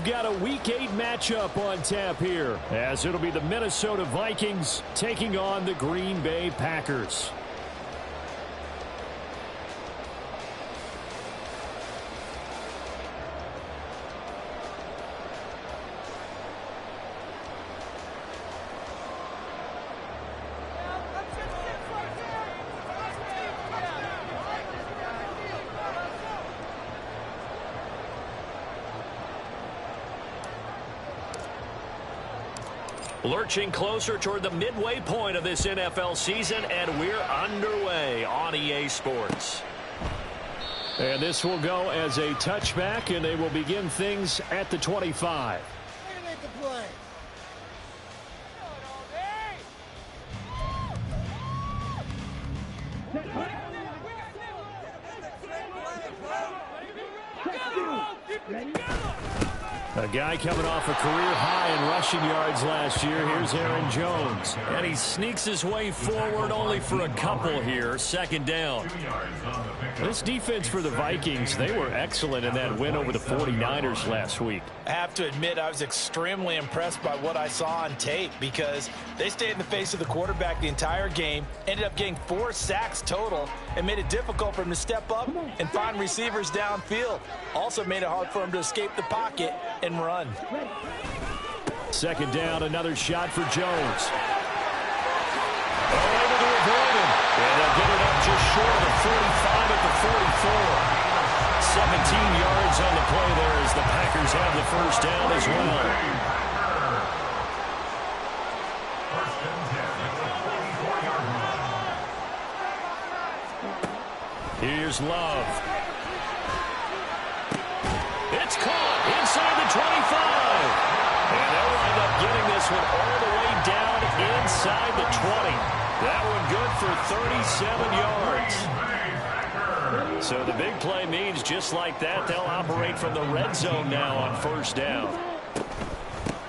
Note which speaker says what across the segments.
Speaker 1: got a Week 8 matchup on tap here, as it'll be the Minnesota Vikings taking on the Green Bay Packers.
Speaker 2: Lurching closer toward the midway point of this NFL season, and we're underway on EA Sports.
Speaker 1: And this will go as a touchback, and they will begin things at the 25. A guy coming off a career high in rushing yards last year. Here's Aaron Jones.
Speaker 2: And he sneaks his way forward only for a couple here. Second down.
Speaker 1: This defense for the Vikings, they were excellent in that win over the 49ers last week.
Speaker 3: I have to admit, I was extremely impressed by what I saw on tape because they stayed in the face of the quarterback the entire game, ended up getting 4 sacks total, and made it difficult for him to step up and find receivers downfield. Also made it hard for him to escape the pocket and run.
Speaker 1: Second down, another shot for Jones. Able to avoid him. And they'll get it up just short of the 45 at the 44. 17 yards on the play there as the Packers have the first down as well. Here's Love. It's caught inside the 25. And they'll wind up getting this one all the way down inside the 20. That one good for 37 yards. So the big play means just like that, they'll operate from the red zone now on first down.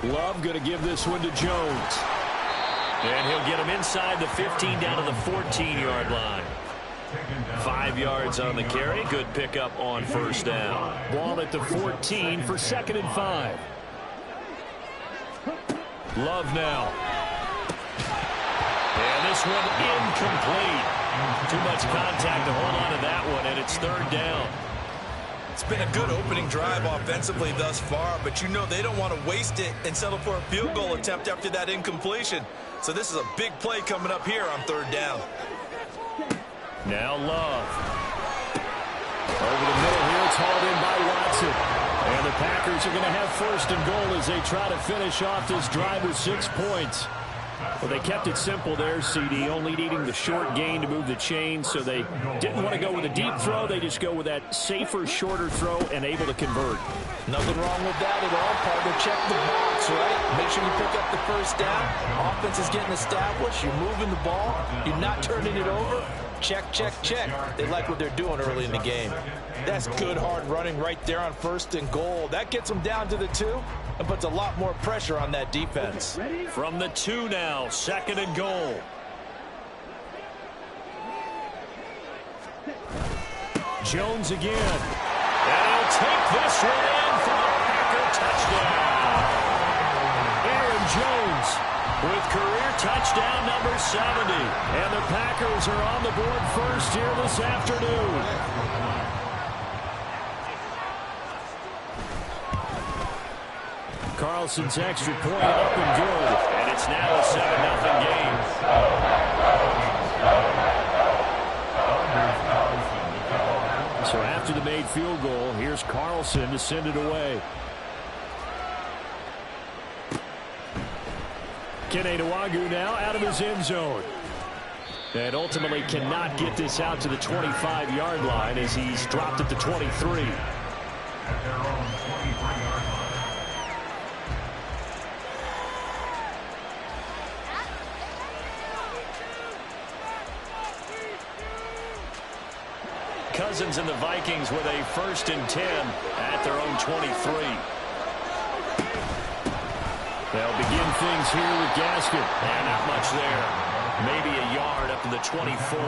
Speaker 1: Love going to give this one to Jones. And he'll get him inside the 15 down to the 14-yard line. 5 yards on the carry. Good pickup on first down. Ball at the 14 for 2nd and 5. Love now. And this one incomplete. Too much contact to hold on to that one, and it's 3rd down.
Speaker 4: It's been a good opening drive offensively thus far, but you know they don't want to waste it and settle for a field goal attempt after that incompletion. So this is a big play coming up here on 3rd down.
Speaker 1: Now Love. Over the middle here, it's hauled in by Watson. And the Packers are going to have 1st and goal as they try to finish off this drive with 6 points. Well, they kept it simple there, CD, only needing the short gain to move the chain, so they didn't want to go with a deep throw. They just go with that safer, shorter throw and able to convert.
Speaker 3: Nothing wrong with that at all, partner. Check the box, right? Make sure you pick up the first down. Offense is getting established. You're moving the ball. You're not turning it over. Check, check, check. They like what they're doing early in the game. That's good, hard running right there on 1st and goal. That gets them down to the 2 and puts a lot more pressure on that defense.
Speaker 1: From the 2 now, 2nd and goal. Jones again. And he'll take this one in for a Packer touchdown. Aaron Jones with career touchdown number 70. And the Packers are on the board first here this afternoon. Carlson's extra point up and good. And it's now a 7-0 game. So after the made field goal, here's Carlson to send it away. Kene Nwangwu now out of his end zone. And ultimately cannot get this out to the 25-yard line as he's dropped at the 23. Cousins and the Vikings with a 1st and 10 at their own 23. They'll begin things here with Gaskin. And not much there.
Speaker 2: maybe a yard up to the 24.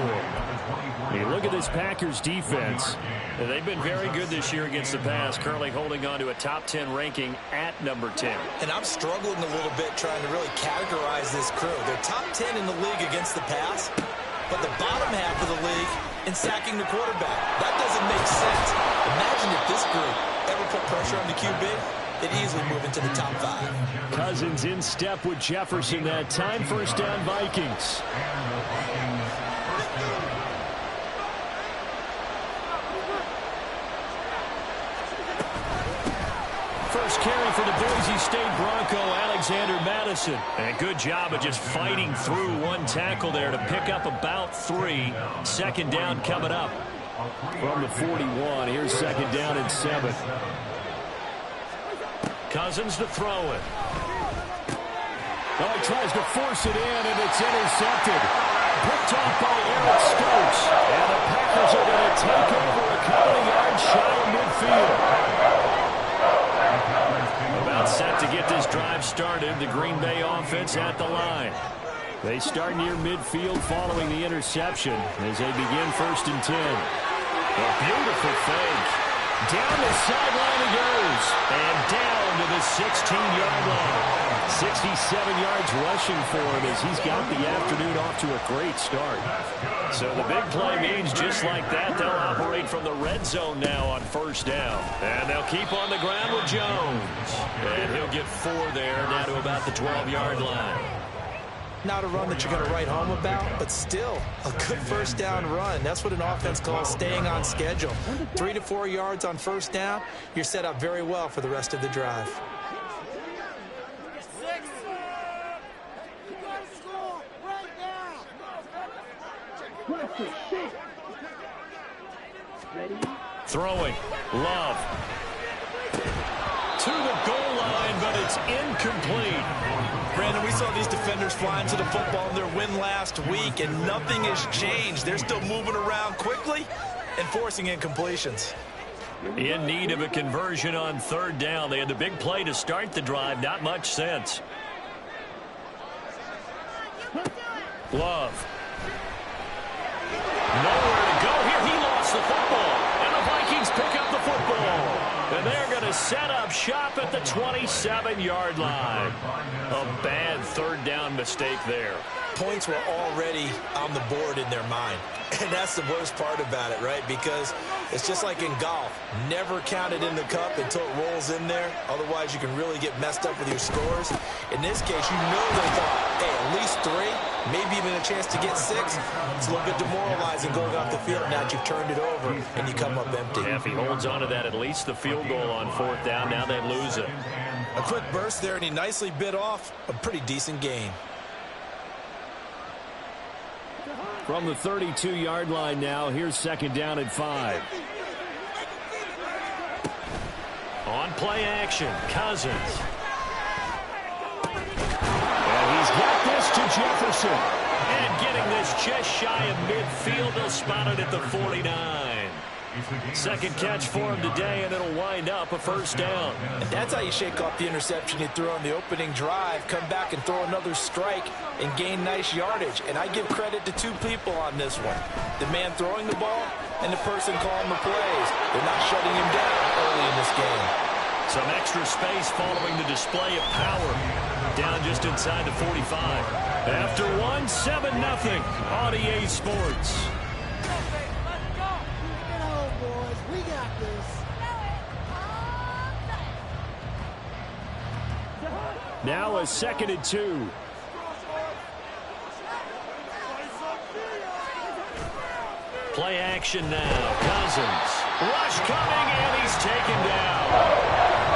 Speaker 1: Hey, look at this Packers defense.
Speaker 2: They've been very good this year against the pass, currently holding on to a top 10 ranking at number 10.
Speaker 4: And I'm struggling a little bit trying to really categorize this crew. They're top 10 in the league against the pass, but the bottom half of the league in sacking the quarterback. That doesn't make sense. Imagine if this group ever put pressure on the QB, they'd easily move into the top 5.
Speaker 1: Cousins in step with Jefferson that time. First down, Vikings. First carry for the Boise State Bronco, Alexander Madison.
Speaker 2: And a good job of just fighting through one tackle there to pick up about 3. Second down coming up.
Speaker 1: From the 41, here's second down and 7.
Speaker 2: Cousins to throw it.
Speaker 1: Oh, he tries to force it in, and it's intercepted. Picked off by Eric Stokes. And the Packers are going to take over a couple of yards shy of midfield.
Speaker 2: About set to get this drive started. The Green Bay offense at the line.
Speaker 1: They start near midfield following the interception as they begin first and 10.
Speaker 2: A beautiful fake. Down the sideline he goes. And down to the 16-yard line.
Speaker 1: 67 yards rushing for him as he's got the afternoon off to a great start.
Speaker 2: So the big play means just like that, they'll operate from the red zone now on first down. And they'll keep on the ground with Jones. And he'll get 4 there, down to about the 12-yard line.
Speaker 3: Not a run that you're going to write home about, but still a good first down run. That's what an offense calls staying on schedule. 3 to 4 yards on first down, you're set up very well for the rest of the drive.
Speaker 2: Throwing. Love. To the goal line, but it's incomplete.
Speaker 4: Brandon, we saw these defenders flying to the football in their win last week, and nothing has changed. They're still moving around quickly and forcing incompletions.
Speaker 2: In need of a conversion on third down. They had the big play to start the drive. Not much sense. Love. Nowhere to go here. He lost the football. And the Vikings pick up the football. And they're going to set up shop at the 27-yard line. A bad third down mistake there.
Speaker 4: Points were already on the board in their mind. And that's the worst part about it, right? Because it's just like in golf. Never count it in the cup until it rolls in there. Otherwise, you can really get messed up with your scores. In this case, you know they thought, hey, at least 3, maybe even a chance to get 6. It's a little bit demoralizing going off the field now that you've turned it over and you come up empty.
Speaker 2: Yeah, if he holds on to that, at least the field goal on fourth down. Now they lose it.
Speaker 4: A quick burst there, and he nicely bit off a pretty decent gain.
Speaker 1: From the 32-yard line now, here's second down and 5.
Speaker 2: On play action, Cousins.
Speaker 1: And he's got this to Jefferson.
Speaker 2: And getting this just shy of midfield, they'll spot it at the 49. Second catch for him today, and it'll wind up a first down.
Speaker 3: And that's how you shake off the interception you threw on the opening drive, come back and throw another strike and gain nice yardage. And I give credit to 2 people on this one. The man throwing the ball and the person calling the plays. They're not shutting him down early in this game.
Speaker 2: Some extra space following the display of power. Down just inside the 45. After 1, 7-0 on EA Sports.
Speaker 1: Now a second and 2.
Speaker 2: Play action now. Cousins. Rush coming, and he's taken down.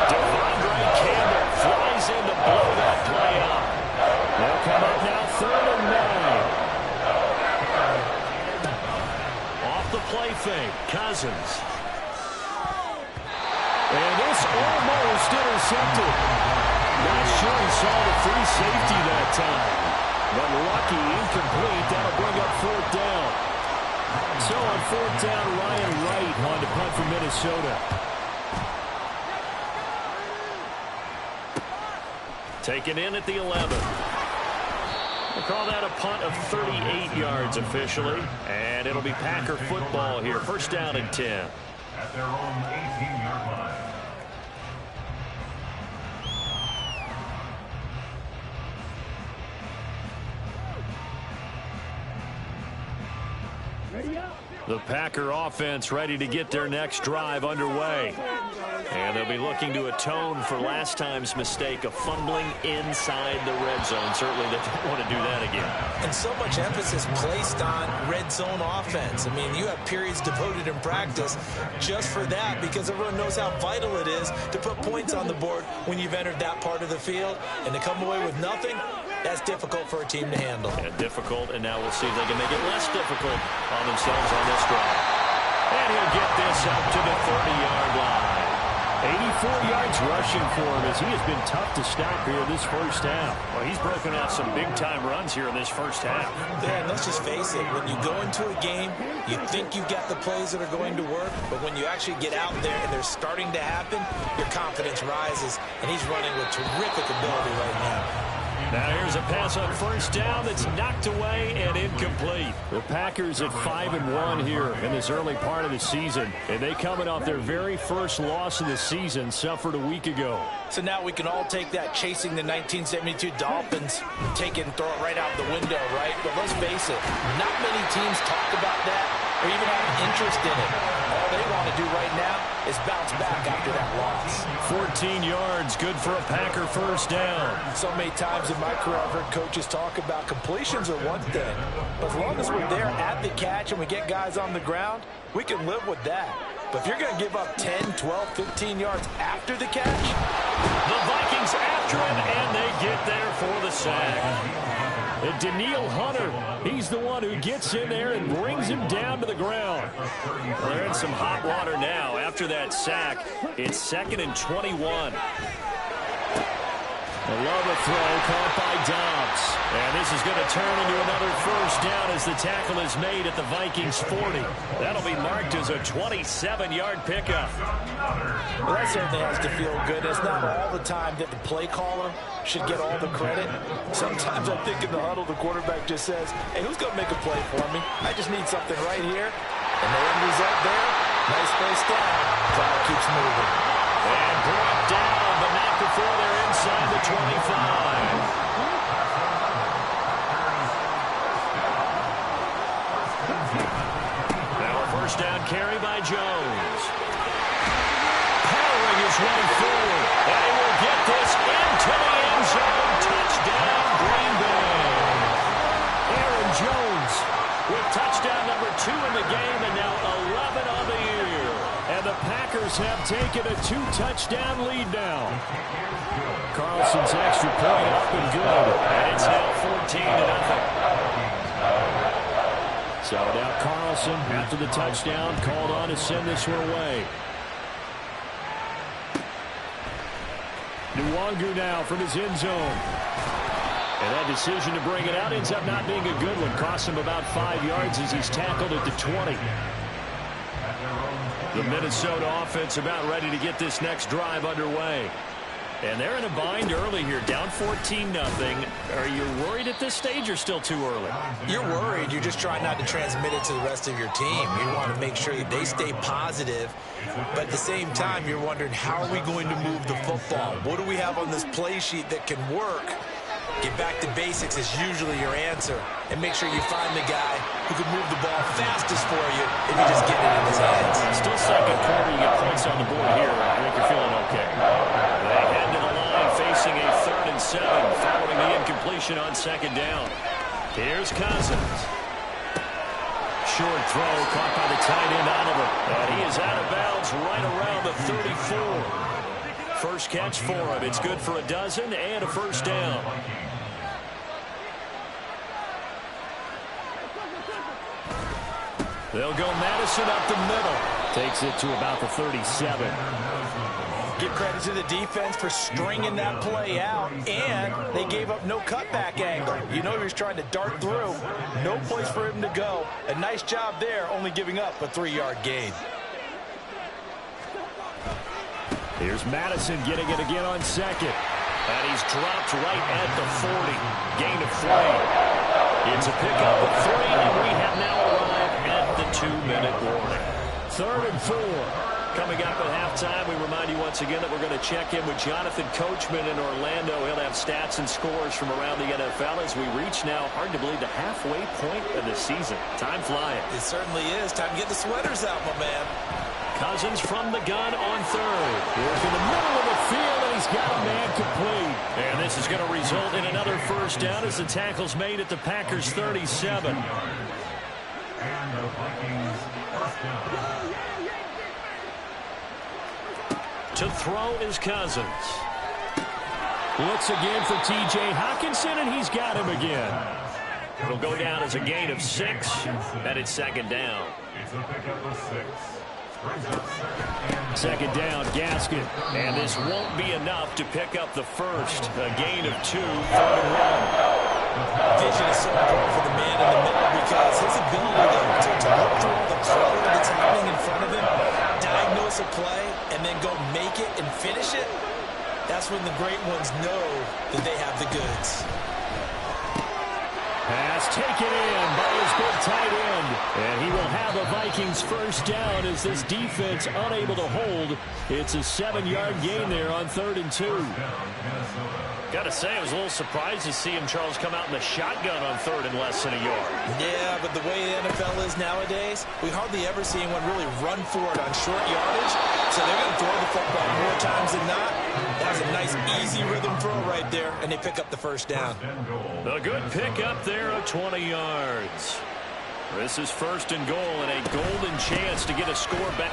Speaker 2: Devondre Campbell flies in to blow that play up.
Speaker 1: They'll come up now 3rd and 9.
Speaker 2: Off the play fake. Cousins.
Speaker 1: And this almost intercepted. Not sure he saw the free safety that time. But lucky, incomplete. That'll bring up 4th down. So on 4th down, Ryan Wright on to punt for Minnesota.
Speaker 2: Taken in at the 11. We'll call that a punt of 38 yards officially. And it'll be Packer football here. First down and 10.
Speaker 5: At their own 18-yard line.
Speaker 2: The Packer offense ready to get their next drive underway. And they'll be looking to atone for last time's mistake of fumbling inside the red zone. Certainly they don't want to do that again.
Speaker 4: And so much emphasis placed on red zone offense. I mean, you have periods devoted in practice just for that because everyone knows how vital it is to put points on the board when you've entered that part of the field. And to come away with nothing, that's difficult for a team to handle.
Speaker 2: Yeah, difficult, and now we'll see if they can make it less difficult on themselves on this drive. And he'll get this up to the 30-yard line. 84 yards rushing for him as he has been tough to stop here this first half. Well, he's broken out some big-time runs here in this first half.
Speaker 4: Yeah, and let's just face it. When you go into a game, you think you've got the plays that are going to work, but when you actually get out there and they're starting to happen, your confidence rises, and he's running with terrific ability right now.
Speaker 2: Now here's a pass on first down that's knocked away and incomplete. The Packers at 5-1 here in this early part of the season. And they coming off their very first loss of the season, suffered a week ago.
Speaker 3: So now we can all take that chasing the 1972 Dolphins, take it and throw it right out the window, right? But let's face it, not many teams talk about that or even have interest in it. All they want to do right now is bounce back after that loss.
Speaker 2: 14 yards, good for a Packer first down.
Speaker 3: So many times in my career I've heard coaches talk about completions are one thing. But as long as we're there at the catch and we get guys on the ground, we can live with that. But if you're going to give up 10, 12, 15 yards after the catch,
Speaker 2: the Vikings after him, and they get there for the sack. And Danielle Hunter, he's the one who gets in there and brings him down to the ground. Well, they're in some hot water now. After that sack, it's 2nd and 21. Love a throw caught by Dobbs. And this is going to turn into another first down as the tackle is made at the Vikings 40. That'll be marked as a 27-yard pickup.
Speaker 3: Well, that certainly has to feel good. It's not all the time that the play caller should get all the credit. Sometimes I think in the huddle, the quarterback just says, hey, who's going to make a play for me? I just need something right here. And the end result there, nice place down. Crowd keeps moving.
Speaker 2: And brought down, but not before they're inside the 25. First down carry by Jones. Powering his way forward. And he will get this into the end zone. Touchdown, Green Bay. Aaron Jones with touchdown number 2 in the game and now 11 on the year. And the Packers have taken a 2-touchdown lead now. Carlson's extra point up and good. And it's now 14-0. So now Carlson, after the touchdown, called on to send this one away. Nwangu now from his end zone. And that decision to bring it out ends up not being a good one. Cost him about 5 yards as he's tackled at the 20. The Minnesota offense about ready to get this next drive underway. And they're in a bind early here, down 14-0. Are you worried at this stage or still too early?
Speaker 4: You're worried. You're just trying not to transmit it to the rest of your team. You want to make sure that they stay positive. But at the same time, you're wondering, how are we going to move the football? What do we have on this play sheet that can work? Get back to basics is usually your answer. And make sure you find the guy who can move the ball fastest for you if you just get it in his hands.
Speaker 2: Still second quarter, you get points on the board here. I think you're feeling okay. They head to the line facing a 3rd and 7 following the incompletion on 2nd down. Here's Cousins. Short throw caught by the tight end Oliver. And he is out of bounds right around the 34. First catch for him. It's good for a dozen and a first down. They'll go Madison up the middle. Takes it to about the 37.
Speaker 3: Give credit to the defense for stringing that play out, and they gave up no cutback angle. You know he was trying to dart through. No place for him to go. A nice job there, only giving up a 3-yard gain.
Speaker 2: Here's Madison getting it again on 2nd. And he's dropped right at the 40. Gain of 3. It's a pickup of 3, and we have now arrived at the 2-minute warning. 3rd and 4. Coming up at halftime, we remind you once again that we're going to check in with Jonathan Coachman in Orlando. He'll have stats and scores from around the NFL as we reach now, hard to believe, the halfway point of the season. Time flying.
Speaker 4: It certainly is. Time to get the sweaters out, my man.
Speaker 2: Cousins from the gun on 3rd. Here's in the middle of the field, and he's got a man complete. And this is going to result in another first down as the tackle's made at the Packers' 37.
Speaker 5: And the Vikings first down.
Speaker 2: To throw is Cousins. Looks again for T.J. Hockenson, and he's got him again. It'll go down as a gain of 6, and it's 2nd down.
Speaker 5: It's a pickup of 6.
Speaker 2: 2nd down, Gaskin. And this won't be enough to pick up the first. A gain of 2, 3rd and 1.
Speaker 4: Vision is so important for the man in the middle because his ability to look through all the clutter that's happening in front of him, diagnose a play, and then go make it and finish it, that's when the great ones know that they have the goods.
Speaker 2: Pass taken in by his big tight end. And he will have a Vikings first down as this defense unable to hold. It's a 7-yard gain there on 3rd and 2. Got to say, I was a little surprised to see him, Charles, come out in the shotgun on 3rd and less than a yard.
Speaker 4: Yeah, but the way the NFL is nowadays, we hardly ever see anyone really run for it on short yardage. So they're going to throw the football more times than not. That was a nice, easy rhythm throw right there, and they pick up the first down.
Speaker 2: A good pick up there of 20 yards. This is 1st and goal and a golden chance to get a score back.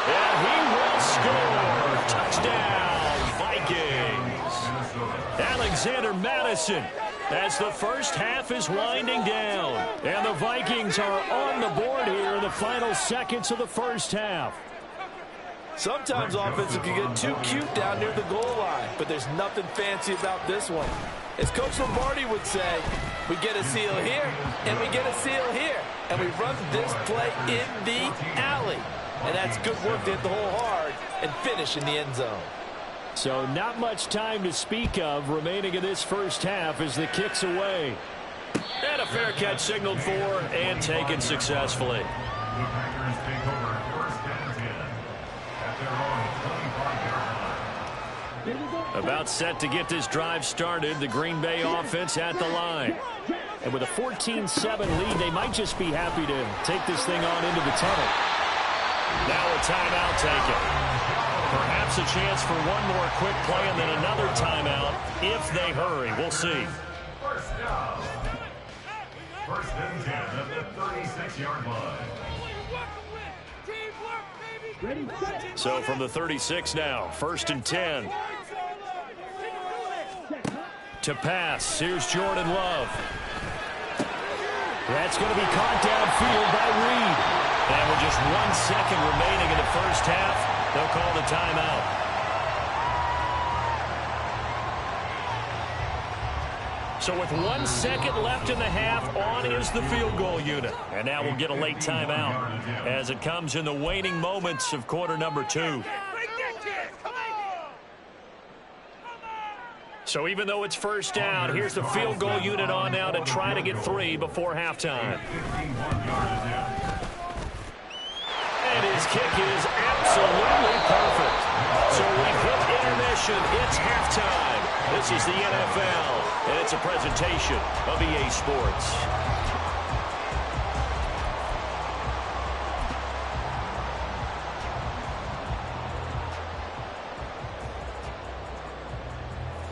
Speaker 2: And he will score. Touchdown, Vikings. Alexander Mattison as the first half is winding down. And the Vikings are on the board here in the final seconds of the first half.
Speaker 3: Sometimes offenses can get too cute down near the goal line, but there's nothing fancy about this one. As Coach Lombardi would say, we get a seal here, and we get a seal here, and we run this play in the alley. And that's good work to hit the hole hard and finish in the end zone.
Speaker 2: So not much time to speak of remaining in this first half as the kick's away. And a fair catch signaled for and taken successfully.
Speaker 5: The Packers take over 1st and 10 at their own 25-yard line.
Speaker 2: About set to get this drive started, the Green Bay offense at the line. And with a 14-7 lead, they might just be happy to take this thing on into the tunnel. Now a timeout taken. Perhaps a chance for one more quick play and then another timeout if they hurry. We'll see.
Speaker 5: First down. 1st and 10 at the 36-yard line.
Speaker 2: So from the 36 now, 1st and 10. To pass, here's Jordan Love. That's going to be caught downfield by Reed. And with just 1 second remaining in the first half, they'll call the timeout. So with 1 second left in the half, on is the field goal unit. And now we'll get a late timeout as it comes in the waning moments of quarter number 2. So even though it's first down, here's the field goal unit on now to try to get 3 before halftime. And his kick is absolutely perfect. So we've hit intermission. It's halftime. This is the NFL, and it's a presentation of EA Sports.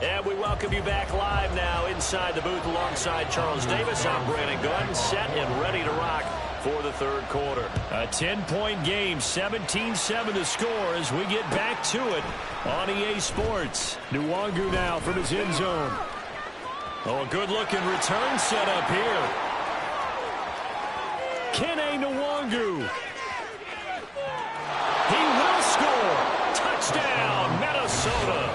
Speaker 2: And we welcome you back live now inside the booth alongside Charles Davis. I'm Brandon Gunn, set and ready to rock for the 3rd quarter. A 10-point game, 17-7 to score as we get back to it on EA Sports. Nwangu now from his end zone. Oh, a good-looking return set up here. Kene Nwangu. He will score. Touchdown, Minnesota.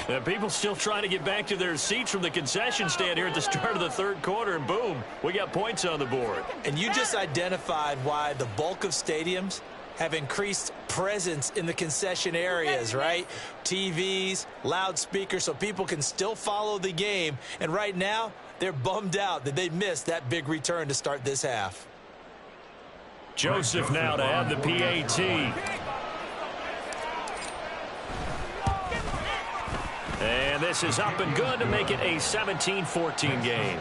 Speaker 2: And people still trying to get back to their seats from the concession stand here at the start of the 3rd quarter, and boom, we got points on the board.
Speaker 4: And you just identified why the bulk of stadiums have increased presence in the concession areas, right? TVs, loudspeakers, so people can still follow the game. And right now, they're bummed out that they missed that big return to start this half.
Speaker 2: Joseph now to have the PAT. And this is up and good to make it a 17-14 game.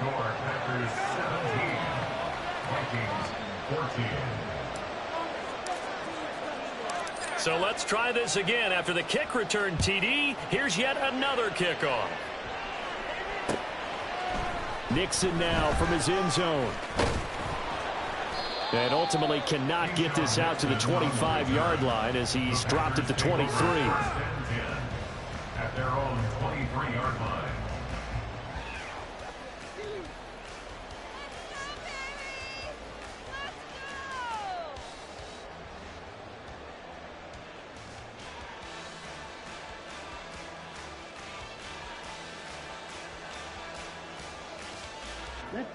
Speaker 2: So let's try this again. After the kick return TD, here's yet another kickoff. Nixon now from his end zone. And ultimately cannot get this out to the 25-yard line as he's dropped at the 23.
Speaker 5: At their own 23-yard line.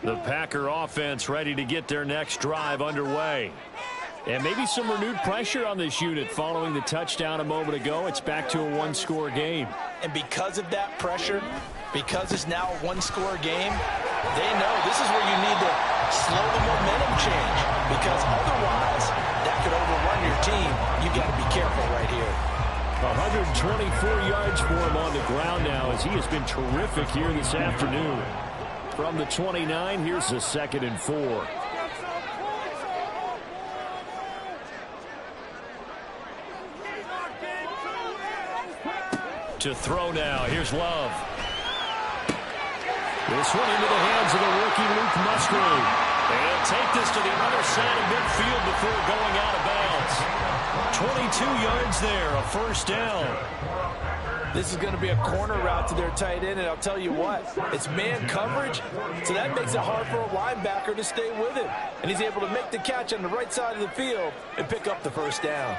Speaker 2: The Packer offense ready to get their next drive underway. And maybe some renewed pressure on this unit following the touchdown a moment ago. It's back to a one-score game.
Speaker 3: And because of that pressure, because it's now a one-score game, they know this is where you need to slow the momentum change. Because otherwise, that could overrun your team. You got to be careful right here.
Speaker 2: 124 yards for him on the ground now as he has been terrific here this afternoon. From the 29, here's a 2nd and 4. To throw now. Here's Love. This one into the hands of the rookie Luke Musgrave. And he'll take this to the other side of midfield before going out of bounds. 22 yards there, a first down.
Speaker 3: This is going to be a corner route to their tight end, and I'll tell you what, it's man coverage, so that makes it hard for a linebacker to stay with him. And he's able to make the catch on the right side of the field and pick up the first down.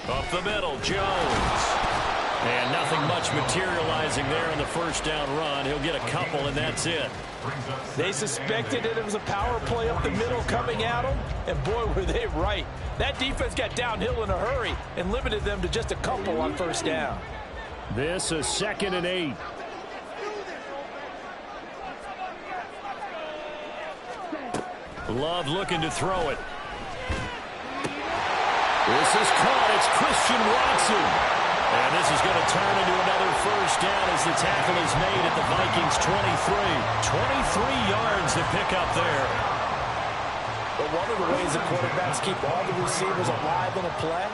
Speaker 2: Up the middle, Jones. And nothing much materializing there on the first down run. He'll get a couple, and that's it.
Speaker 3: They suspected that it was a power play up the middle coming at them, and boy, were they right. That defense got downhill in a hurry and limited them to just a couple on first down.
Speaker 2: This is 2nd and 8. Love looking to throw it. This is caught. It's Christian Watson. And this is going to turn into another first down as the tackle is made at the Vikings 23. 23 yards to pick up there.
Speaker 3: But one of the ways the quarterbacks keep all the receivers alive in a play,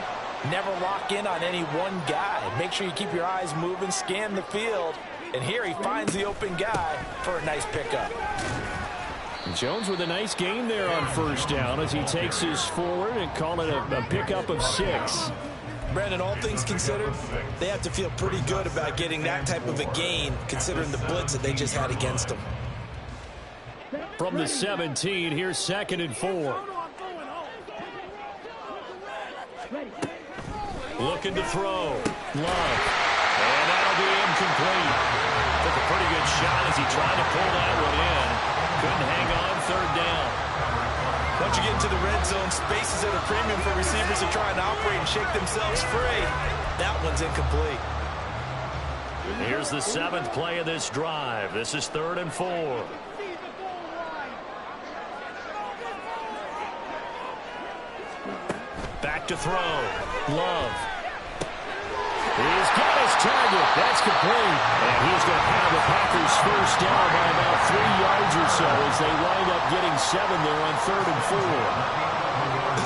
Speaker 3: never lock in on any one guy. Make sure you keep your eyes moving, scan the field. And here he finds the open guy for a nice pickup.
Speaker 2: Jones with a nice game there on first down as he takes his forward and call it a pickup of 6.
Speaker 4: Brandon, all things considered, they have to feel pretty good about getting that type of a gain considering the blitz that they just had against them.
Speaker 2: From the 17, here's 2nd and 4. Looking to throw. Love. And that'll be incomplete. Took a pretty good shot as he tried to pull that one in. Couldn't hang on, 3rd down.
Speaker 4: Once you get into the red zone, space is at a premium for receivers to try and operate and shake themselves free. That one's incomplete.
Speaker 2: Here's the 7th play of this drive. This is 3rd and 4. Back to throw. Love. He's got his target. That's complete. And he's going to have the Packers first down by about 3 yards or so as they wind up getting 7 there on 3rd and 4.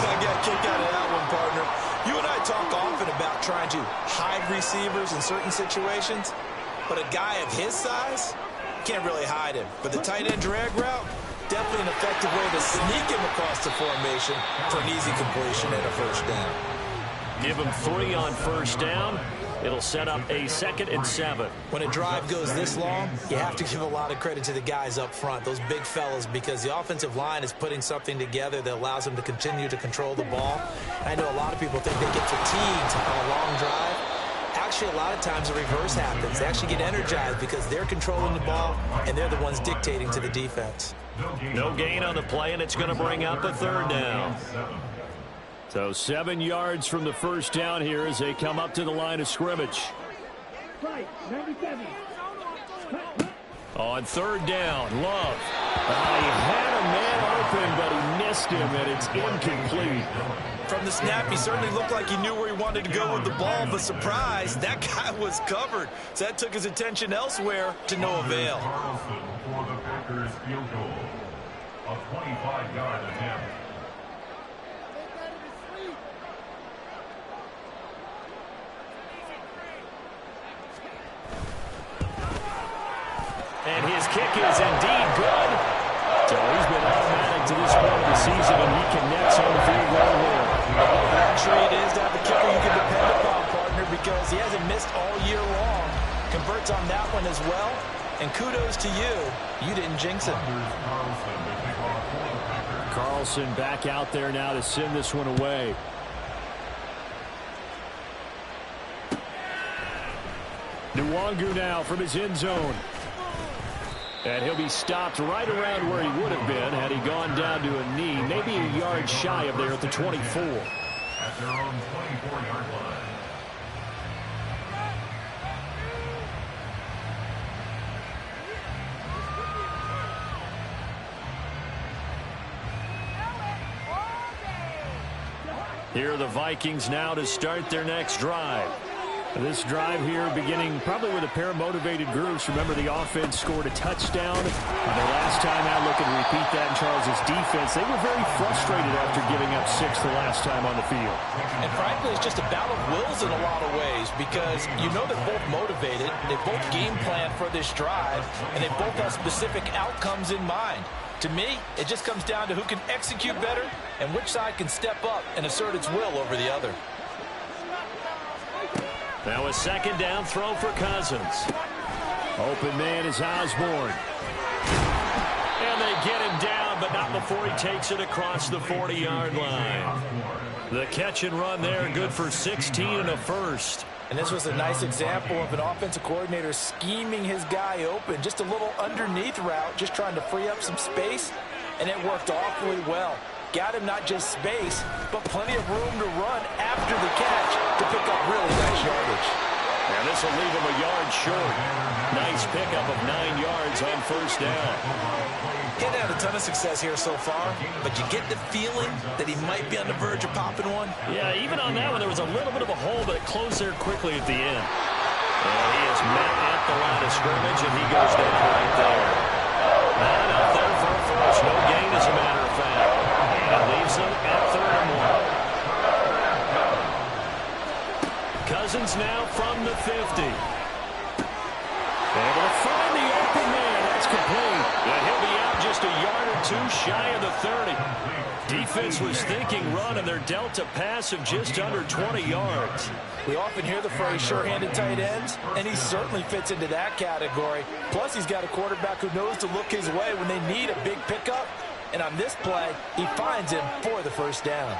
Speaker 4: I got a kick out of that one, partner. You and I talk often about trying to hide receivers in certain situations, but a guy of his size can't really hide him. But the tight end drag route, definitely an effective way to sneak him across the formation for an easy completion and a first down.
Speaker 2: Give him 3 on first down. It'll set up a 2nd and 7.
Speaker 4: When a drive goes this long, you have to give a lot of credit to the guys up front, those big fellas, because the offensive line is putting something together that allows them to continue to control the ball. I know a lot of people think they get fatigued on a long drive. actually, a lot of times the reverse happens. They actually get energized because they're controlling the ball, and they're the ones dictating to the defense.
Speaker 2: No gain on the play, and it's going to bring up a third down. So 7 yards from the first down here as they come up to the line of scrimmage. On third down, Love. He had a man open, but he missed him, and it's incomplete.
Speaker 4: From the snap, he certainly looked like he knew where he wanted to go with the ball, but surprise, that guy was covered. So that took his attention elsewhere to no avail.
Speaker 5: Carlson for the Packers field goal. A 25-yard attempt.
Speaker 2: And his kick is indeed good. So he's been automatic to this point of the season, and he connects on the field goal here.
Speaker 4: Luxury it is to have a kicker you can depend upon, partner, because he hasn't missed all year long. Converts on that one as well. And kudos to you. You didn't jinx it.
Speaker 2: Carlson back out there now to send this one away. Nwangu now from his end zone. And he'll be stopped right around where he would have been had he gone down to a knee, maybe a yard shy of there at the 24.
Speaker 5: At their own 24-yard line.
Speaker 2: Here are the Vikings now to start their next drive. This drive here beginning probably with a pair of motivated groups. Remember, the offense scored a touchdown. Their last time out, looking to repeat that in Charles' defense. They were very frustrated after giving up 6 the last time on the field.
Speaker 3: And frankly, it's just a battle of wills in a lot of ways because you know they're both motivated. They both game plan for this drive, and they both have specific outcomes in mind. To me, it just comes down to who can execute better and which side can step up and assert its will over the other.
Speaker 2: Now a second down throw for Cousins. Open man is Osborne. And they get him down, but not before he takes it across the 40-yard line. The catch and run there, good for 16 and a first.
Speaker 3: And this was a nice example of an offensive coordinator scheming his guy open. Just a little underneath route, just trying to free up some space, and it worked awfully well. Got him not just space, but plenty of room to run after the catch to pick up really nice yardage.
Speaker 2: And this will leave him a yard short. Nice pickup of 9 yards on first down.
Speaker 4: He hadn't had a ton of success here so far, but you get the feeling that he might be on the verge of popping one.
Speaker 2: Yeah, even on that one, there was a little bit of a hole, but it closed there quickly at the end. And he is met at the line of scrimmage, and he goes down right there. Not up there for a first. No gain, as a matter of fact. And leaves them at 3rd and 1. Cousins now from the 50. Able to find the open man. That's complete. And he'll be out just a yard or two shy of the 30. Defense was thinking run, and they're dealt a pass of just under 20 yards.
Speaker 3: We often hear the phrase sure-handed tight ends, and he certainly fits into that category. Plus, he's got a quarterback who knows to look his way when they need a big pickup. And on this play, he finds him for the first down.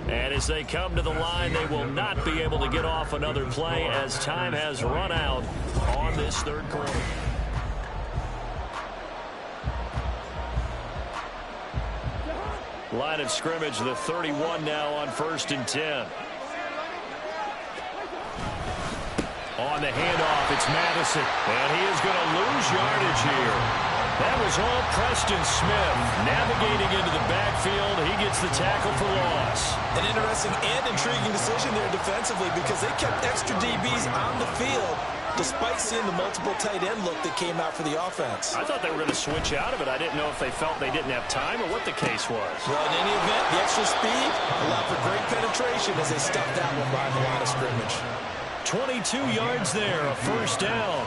Speaker 2: And as they come to the line, they will not be able to get off another play as time has run out on this third quarter. Line of scrimmage, the 31 now on 1st and 10. On the handoff, it's Madison. And he is going to lose yardage here. That was all Preston Smith. Navigating into the backfield, he gets the tackle for loss.
Speaker 4: An interesting and intriguing decision there defensively because they kept extra DBs on the field despite seeing the multiple tight end look that came out for the offense.
Speaker 2: I thought they were going to switch out of it. I didn't know if they felt they didn't have time or what the case was.
Speaker 4: Well, in any event, the extra speed allowed for great penetration as they stuffed that one behind the line of scrimmage.
Speaker 2: 22 yards there, a first down.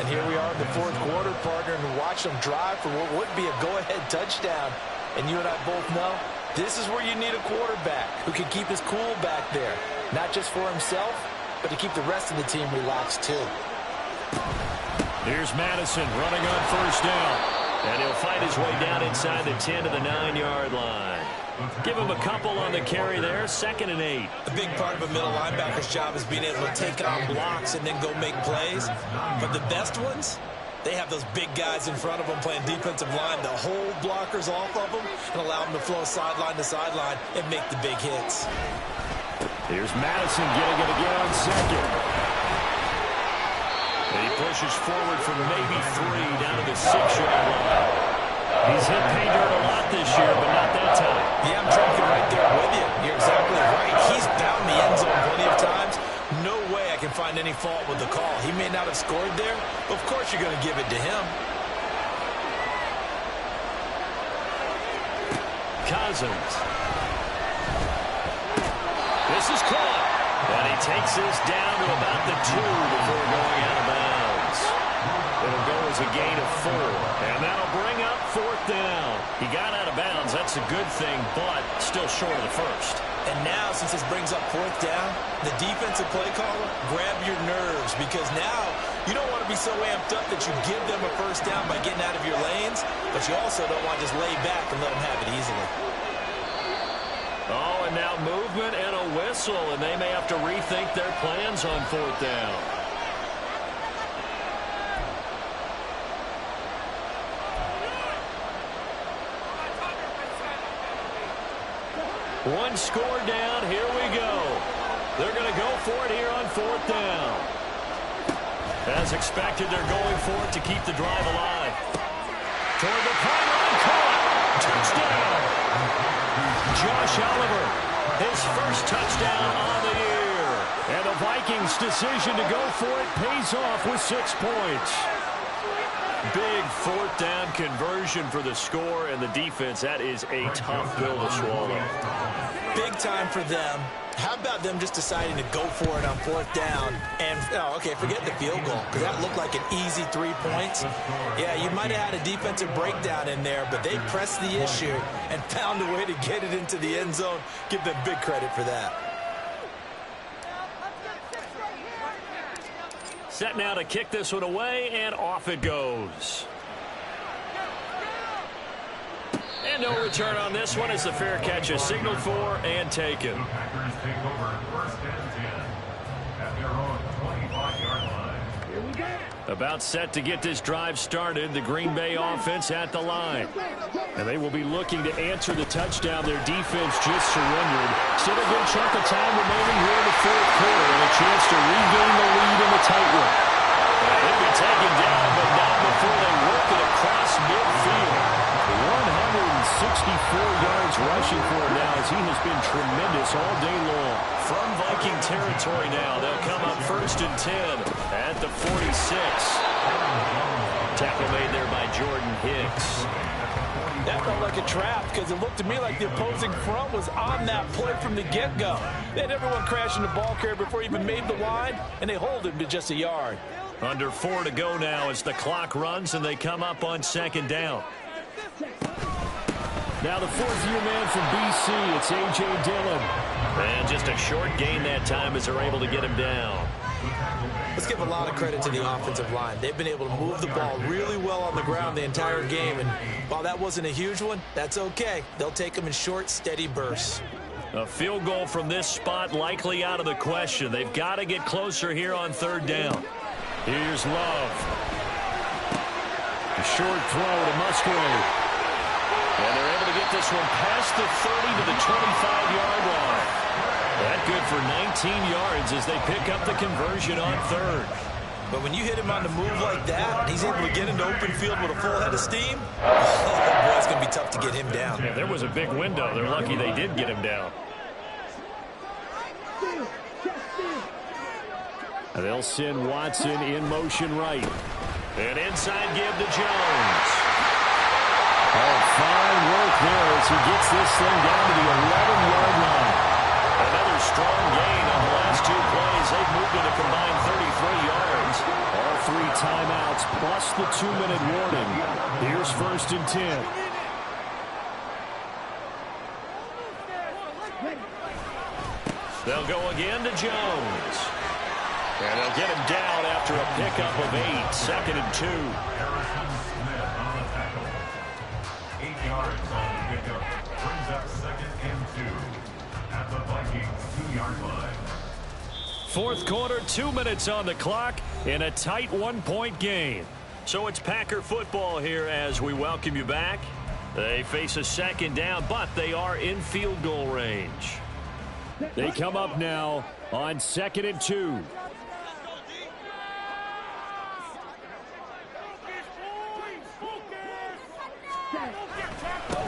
Speaker 3: And here we are in the 4th quarter, partner, and watch them drive for what would be a go-ahead touchdown. And you and I both know this is where you need a quarterback who can keep his cool back there. Not just for himself, but to keep the rest of the team relaxed too.
Speaker 2: Here's Madison running on first down. And he'll fight his way down inside the 10 to the 9-yard line. Give him a couple on the carry there, 2nd and 8.
Speaker 4: A big part of a middle linebacker's job is being able to take on blocks and then go make plays. But the best ones, they have those big guys in front of them playing defensive line that hold blockers off of them and allow them to flow sideline to sideline and make the big hits.
Speaker 2: Here's Madison getting it again on 2nd. And he pushes forward from maybe 3 down to the 6-yard line. He's hit pay dirt a lot this year, but not that time.
Speaker 4: Yeah, I'm tracking right there with you. You're exactly right. He's found the end zone plenty of times. No way I can find any fault with the call. He may not have scored there, but of course you're going to give it to him.
Speaker 2: Cousins. This is caught. And he takes this down to about the 2 before going out of bounds. It'll go as a gain of 4. And that'll bring up 4th down. He got out of bounds. That's a good thing, but still short of the first.
Speaker 4: And now, since this brings up 4th down, the defensive play caller, grab your nerves, because now you don't want to be so amped up that you give them a first down by getting out of your lanes, but you also don't want to just lay back and let them have it easily.
Speaker 2: Oh, and now movement and a whistle, and they may have to rethink their plans on 4th down. One score down. Here we go. They're going to go for it here on 4th down. As expected, they're going for it to keep the drive alive. Toward the pylon, caught. Touchdown. Josh Oliver, his first touchdown on the year. And the Vikings' decision to go for it pays off with 6 points. Big 4th down conversion for the score, and the defense, that is a tough pill to swallow.
Speaker 4: Big time for them. How about them just deciding to go for it on 4th down? And, oh, okay, forget the field goal, because that looked like an easy 3 points. Yeah, you might have had a defensive breakdown in there, but they pressed the issue and found a way to get it into the end zone. Give them big credit for that.
Speaker 2: Set now to kick this one away, and off it goes. And no return on this one as the fair catch is signaled for and taken.
Speaker 5: The Packers take over 1st and 10 at their own 25-yard line. Here we go.
Speaker 2: About set to get this drive started, the Green Bay offense at the line. And they will be looking to answer the touchdown their defense just surrendered. Still a good chunk of time remaining here in the 4th quarter, and a chance to regain the lead in the tightrope. They'll be taken down, but not before they work it across midfield. 164 yards rushing for him now, as he has been tremendous all day long. From Viking territory now, they'll come up 1st and 10 at the 46. Tackle made there by Jordan Hicks.
Speaker 3: That felt like a trap, because it looked to me like the opposing front was on that play from the get-go. They had everyone crashing the ball carrier before he even made the line, and they hold him to just a yard.
Speaker 2: Under 4 to go now as the clock runs, and they come up on 2nd down. Now the 4th-year man from BC, it's A.J. Dillon. And just a short gain that time as they're able to get him down.
Speaker 4: Let's give a lot of credit to the offensive line. They've been able to move the ball really well on the ground the entire game, and while that wasn't a huge one, that's okay. They'll take them in short, steady bursts.
Speaker 2: A field goal from this spot likely out of the question. They've got to get closer here on 3rd down. Here's Love. A short throw to Musgrave. And they're able to get this one past the 30 to the 25-yard line. That good for 19 yards as they pick up the conversion on 3rd.
Speaker 4: But when you hit him on the move like that, and he's able to get into open field with a full head of steam, oh, boy, it's going to be tough to get him down.
Speaker 2: Yeah, there was a big window. They're lucky they did get him down. And they'll send Watson in motion right. And inside give to Jones. Oh, fine work there as he gets this thing down to the 11-yard line. Another strong gain on the last 2 plays. They've moved it a combined 33 yards. All 3 timeouts plus the 2-minute warning. Here's 1st and 10. They'll go again to Jones. And they'll get him down after a pickup of 8. 2nd and 2.
Speaker 5: Harrison Smith on the tackle. yards on the pickup. Brings up 2nd and 2 at the Vikings 2-yard line.
Speaker 1: Fourth quarter, 2 minutes on the clock in a tight 1-point game. So it's Packer football here as we welcome you back. They face a 2nd down, but they are in field goal range. They come up now on 2nd and 2.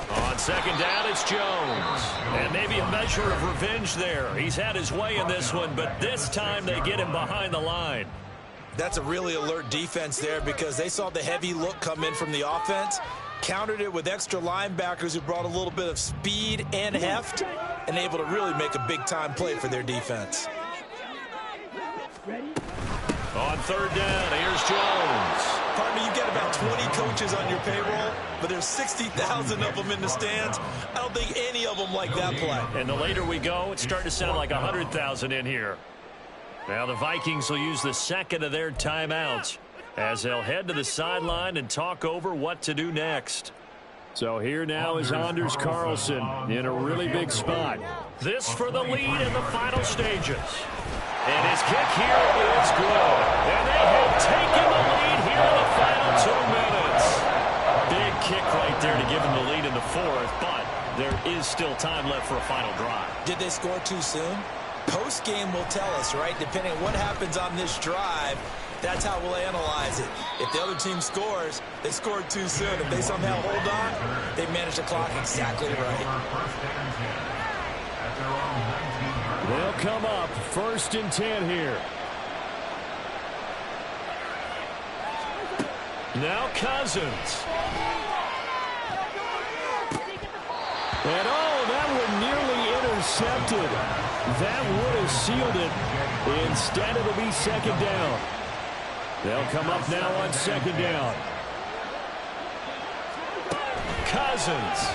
Speaker 1: On 2nd down, it's Jones. And maybe a measure of revenge there. He's had his way in this one, but this time they get him behind the line.
Speaker 4: That's a really alert defense there because they saw the heavy look come in from the offense, countered it with extra linebackers who brought a little bit of speed and heft, and able to really make a big-time play for their defense.
Speaker 1: On 3rd down, here's Jones.
Speaker 4: Pardon me, you've got about 20 coaches on your payroll, but there's 60,000 of them in the stands. I don't think any of them like that play.
Speaker 1: And the later we go, it's starting to sound like 100,000 in here. Now the Vikings will use the 2nd of their timeouts as they'll head to the sideline and talk over what to do next. So here now is Anders Carlson in a really big spot. This for the lead in the final stages. And his kick here is good. And they have taken the lead here in the final 2 minutes. Big kick right there to give them the lead in the 4th, but there is still time left for a final drive.
Speaker 4: Did they score too soon? Post-game will tell us, right? Depending on what happens on this drive, that's how we'll analyze it. If the other team scores, they scored too soon. If they somehow hold on, they manage the clock exactly right.
Speaker 1: They'll come up 1st and 10 here. Now Cousins. And that one nearly intercepted. That would have sealed it. Instead, it'll be 2nd down. They'll come up now on 2nd down. Cousins.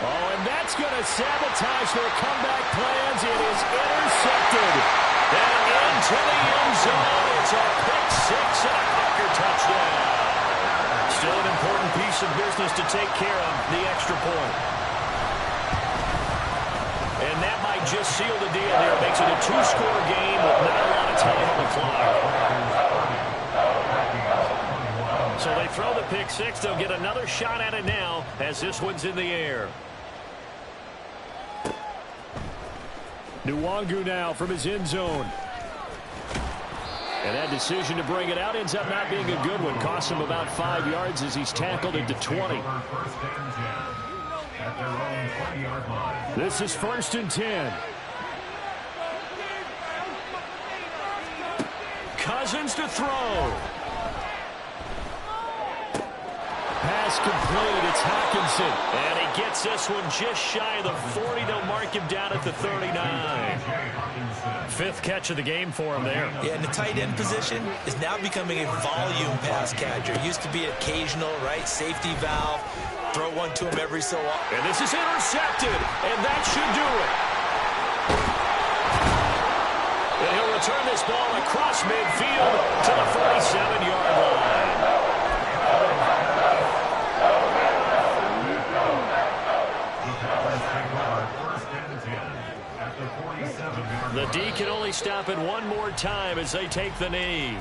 Speaker 1: Oh, and that's going to sabotage their comeback plans. It is intercepted. And into the end zone. It's a pick 6 and a Packer touchdown. Still an important piece of business to take care of, the extra point. And that might just seal the deal here. Makes it a 2-score game with not a lot of time on the clock. So they throw the pick 6. They'll get another shot at it now as this one's in the air. Nwangu now from his end zone. And that decision to bring it out ends up not being a good one. Costs him about 5 yards as he's tackled at the 20. This is 1st and 10. Cousins to throw. Pass complete. It's Hockenson. And he gets this one just shy of the 40. They'll mark him down at the 39. 5th catch of the game for him there.
Speaker 4: Yeah, and the tight end position is now becoming a volume pass catcher. Used to be occasional, right? Safety valve. Throw one to him every so often.
Speaker 1: And this is intercepted. And that should do it. And he'll return this ball across midfield to the 47-yard line. The D can only stop it one more time as they take the knee.